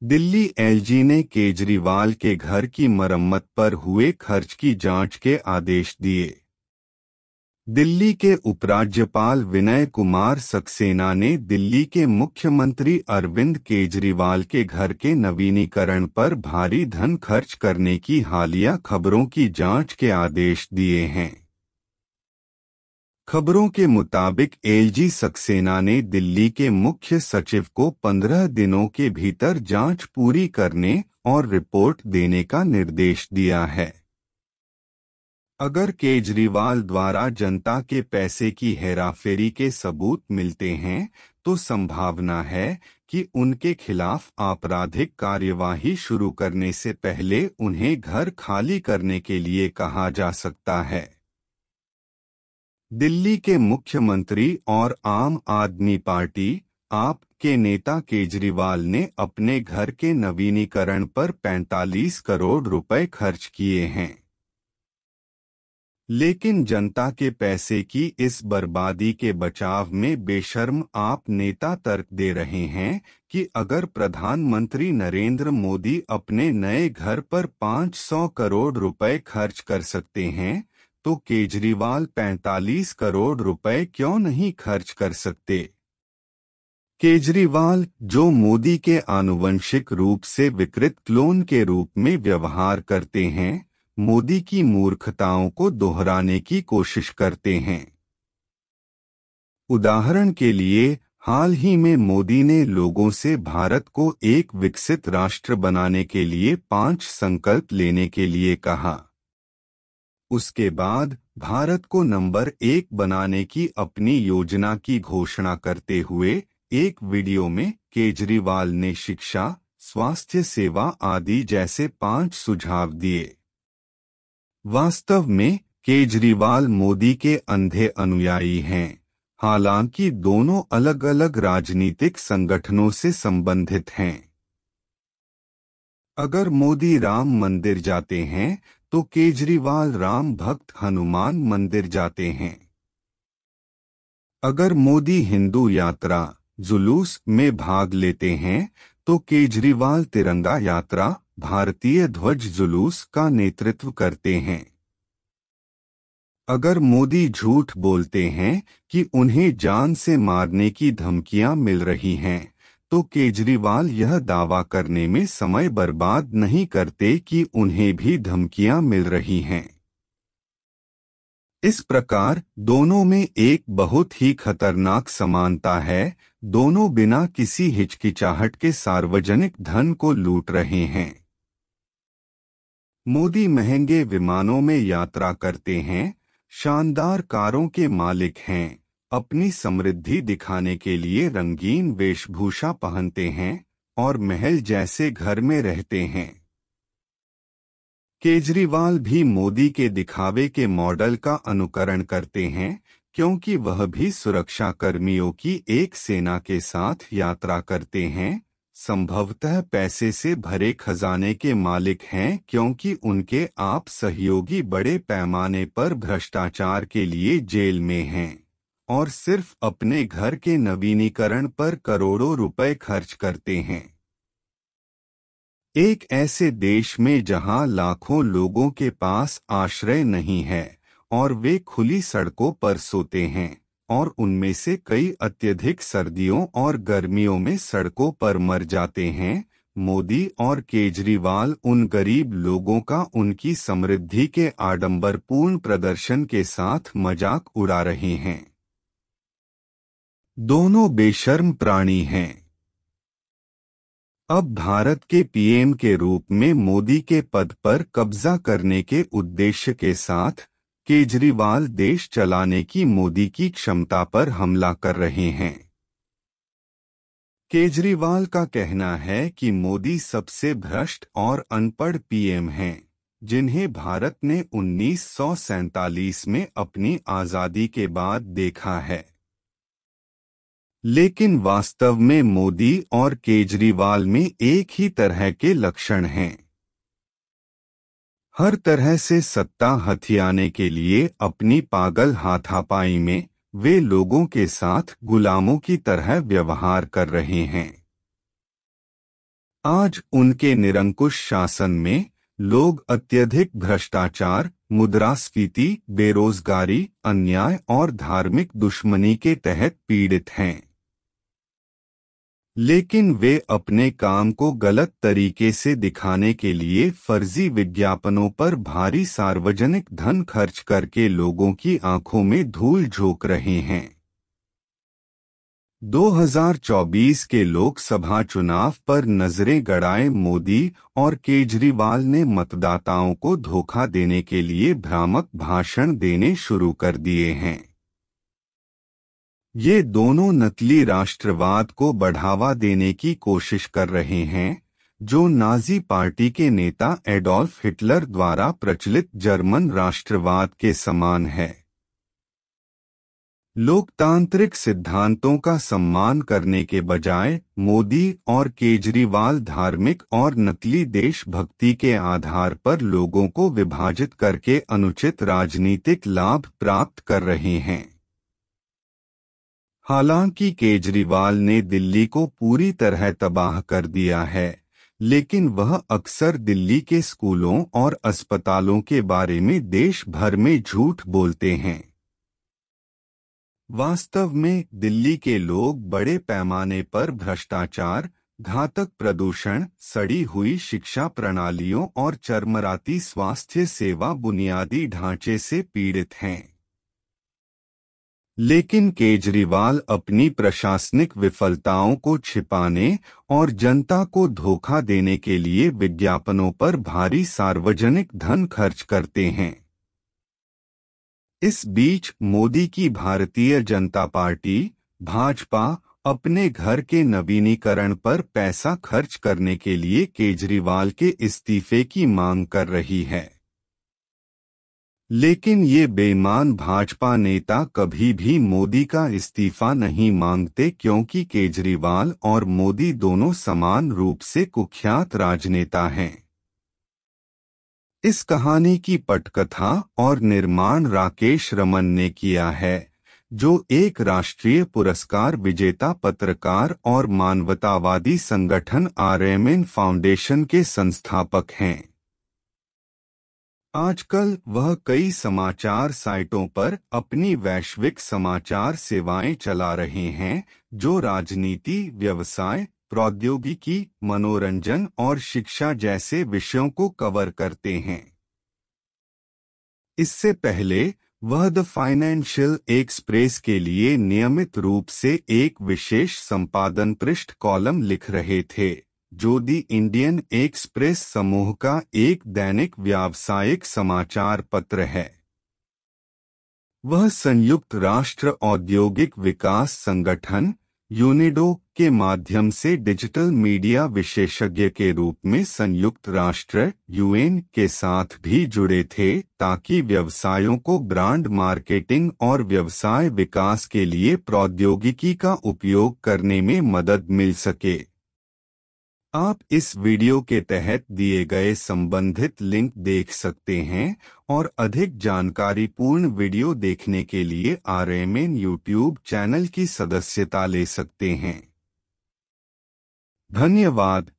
Delhi LG ने केजरीवाल के घर की मरम्मत पर हुए खर्च की जांच के आदेश दिए। दिल्ली के उपराज्यपाल विनय कुमार सक्सेना ने दिल्ली के मुख्यमंत्री अरविंद केजरीवाल के घर के नवीनीकरण पर भारी धन खर्च करने की हालिया खबरों की जांच के आदेश दिए हैं। खबरों के मुताबिक एलजी सक्सेना ने दिल्ली के मुख्य सचिव को 15 दिनों के भीतर जांच पूरी करने और रिपोर्ट देने का निर्देश दिया है। अगर केजरीवाल द्वारा जनता के पैसे की हेराफेरी के सबूत मिलते हैं तो संभावना है कि उनके खिलाफ आपराधिक कार्यवाही शुरू करने से पहले उन्हें घर खाली करने के लिए कहा जा सकता है। दिल्ली के मुख्यमंत्री और आम आदमी पार्टी आप के नेता केजरीवाल ने अपने घर के नवीनीकरण पर 45 करोड़ रुपए खर्च किए हैं। लेकिन जनता के पैसे की इस बर्बादी के बचाव में बेशर्म आप नेता तर्क दे रहे हैं कि अगर प्रधानमंत्री नरेंद्र मोदी अपने नए घर पर 500 करोड़ रुपए खर्च कर सकते हैं तो केजरीवाल 45 करोड़ रुपए क्यों नहीं खर्च कर सकते। केजरीवाल, जो मोदी के आनुवंशिक रूप से विकृत क्लोन के रूप में व्यवहार करते हैं, मोदी की मूर्खताओं को दोहराने की कोशिश करते हैं। उदाहरण के लिए, हाल ही में मोदी ने लोगों से भारत को एक विकसित राष्ट्र बनाने के लिए 5 संकल्प लेने के लिए कहा। उसके बाद भारत को नंबर 1 बनाने की अपनी योजना की घोषणा करते हुए एक वीडियो में केजरीवाल ने शिक्षा, स्वास्थ्य सेवा आदि जैसे 5 सुझाव दिए। वास्तव में केजरीवाल मोदी के अंधे अनुयायी हैं, हालांकि दोनों अलग-अलग राजनीतिक संगठनों से संबंधित हैं। अगर मोदी राम मंदिर जाते हैं तो केजरीवाल राम भक्त हनुमान मंदिर जाते हैं। अगर मोदी हिंदू यात्रा जुलूस में भाग लेते हैं तो केजरीवाल तिरंगा यात्रा भारतीय ध्वज जुलूस का नेतृत्व करते हैं। अगर मोदी झूठ बोलते हैं कि उन्हें जान से मारने की धमकियां मिल रही हैं तो केजरीवाल यह दावा करने में समय बर्बाद नहीं करते कि उन्हें भी धमकियां मिल रही हैं। इस प्रकार दोनों में एक बहुत ही खतरनाक समानता है, दोनों बिना किसी हिचकिचाहट के सार्वजनिक धन को लूट रहे हैं। मोदी महंगे विमानों में यात्रा करते हैं, शानदार कारों के मालिक हैं, अपनी समृद्धि दिखाने के लिए रंगीन वेशभूषा पहनते हैं और महल जैसे घर में रहते हैं। केजरीवाल भी मोदी के दिखावे के मॉडल का अनुकरण करते हैं क्योंकि वह भी सुरक्षा कर्मियों की एक सेना के साथ यात्रा करते हैं, संभवतः पैसे से भरे खजाने के मालिक हैं क्योंकि उनके आप सहयोगी बड़े पैमाने पर भ्रष्टाचार के लिए जेल में हैं और सिर्फ अपने घर के नवीनीकरण पर करोड़ों रुपए खर्च करते हैं। एक ऐसे देश में जहां लाखों लोगों के पास आश्रय नहीं है और वे खुली सड़कों पर सोते हैं और उनमें से कई अत्यधिक सर्दियों और गर्मियों में सड़कों पर मर जाते हैं, मोदी और केजरीवाल उन गरीब लोगों का उनकी समृद्धि के आडंबरपूर्ण प्रदर्शन के साथ मजाक उड़ा रहे हैं। दोनों बेशर्म प्राणी हैं। अब भारत के पीएम के रूप में मोदी के पद पर कब्जा करने के उद्देश्य के साथ केजरीवाल देश चलाने की मोदी की क्षमता पर हमला कर रहे हैं। केजरीवाल का कहना है कि मोदी सबसे भ्रष्ट और अनपढ़ पीएम हैं, जिन्हें भारत ने 1947 में अपनी आजादी के बाद देखा है। लेकिन वास्तव में मोदी और केजरीवाल में एक ही तरह के लक्षण हैं। हर तरह से सत्ता हथियाने के लिए अपनी पागल हाथापाई में वे लोगों के साथ गुलामों की तरह व्यवहार कर रहे हैं। आज उनके निरंकुश शासन में लोग अत्यधिक भ्रष्टाचार, मुद्रास्फीति, बेरोजगारी, अन्याय और धार्मिक दुश्मनी के तहत पीड़ित हैं। लेकिन वे अपने काम को गलत तरीके से दिखाने के लिए फर्जी विज्ञापनों पर भारी सार्वजनिक धन खर्च करके लोगों की आंखों में धूल झोंक रहे हैं। 2024 के लोकसभा चुनाव पर नजरें गड़ाए मोदी और केजरीवाल ने मतदाताओं को धोखा देने के लिए भ्रामक भाषण देने शुरू कर दिए हैं। ये दोनों नकली राष्ट्रवाद को बढ़ावा देने की कोशिश कर रहे हैं, जो नाजी पार्टी के नेता एडोल्फ हिटलर द्वारा प्रचलित जर्मन राष्ट्रवाद के समान है। लोकतांत्रिक सिद्धांतों का सम्मान करने के बजाय मोदी और केजरीवाल धार्मिक और नकली देशभक्ति के आधार पर लोगों को विभाजित करके अनुचित राजनीतिक लाभ प्राप्त कर रहे हैं। हालांकि केजरीवाल ने दिल्ली को पूरी तरह तबाह कर दिया है, लेकिन वह अक्सर दिल्ली के स्कूलों और अस्पतालों के बारे में देश भर में झूठ बोलते हैं। वास्तव में दिल्ली के लोग बड़े पैमाने पर भ्रष्टाचार, घातक प्रदूषण, सड़ी हुई शिक्षा प्रणालियों और चरमराती स्वास्थ्य सेवा बुनियादी ढांचे से पीड़ित हैं। लेकिन केजरीवाल अपनी प्रशासनिक विफलताओं को छिपाने और जनता को धोखा देने के लिए विज्ञापनों पर भारी सार्वजनिक धन खर्च करते हैं। इस बीच मोदी की भारतीय जनता पार्टी भाजपा अपने घर के नवीनीकरण पर पैसा खर्च करने के लिए केजरीवाल के इस्तीफे की मांग कर रही है। लेकिन ये बेईमान भाजपा नेता कभी भी मोदी का इस्तीफा नहीं मांगते, क्योंकि केजरीवाल और मोदी दोनों समान रूप से कुख्यात राजनेता हैं। इस कहानी की पटकथा और निर्माण राकेश रमन ने किया है, जो एक राष्ट्रीय पुरस्कार विजेता पत्रकार और मानवतावादी संगठन RMN फाउंडेशन के संस्थापक हैं। आजकल वह कई समाचार साइटों पर अपनी वैश्विक समाचार सेवाएं चला रहे हैं, जो राजनीति, व्यवसाय, प्रौद्योगिकी, मनोरंजन और शिक्षा जैसे विषयों को कवर करते हैं। इससे पहले वह द फाइनेंशियल एक्सप्रेस के लिए नियमित रूप से एक विशेष संपादन पृष्ठ कॉलम लिख रहे थे, जो दी इंडियन एक्सप्रेस समूह का एक दैनिक व्यावसायिक समाचार पत्र है। वह संयुक्त राष्ट्र औद्योगिक विकास संगठन यूनिडो के माध्यम से डिजिटल मीडिया विशेषज्ञ के रूप में संयुक्त राष्ट्र UN के साथ भी जुड़े थे, ताकि व्यवसायों को ब्रांड मार्केटिंग और व्यवसाय विकास के लिए प्रौद्योगिकी का उपयोग करने में मदद मिल सके। आप इस वीडियो के तहत दिए गए संबंधित लिंक देख सकते हैं और अधिक जानकारीपूर्ण वीडियो देखने के लिए RMN YouTube चैनल की सदस्यता ले सकते हैं। धन्यवाद।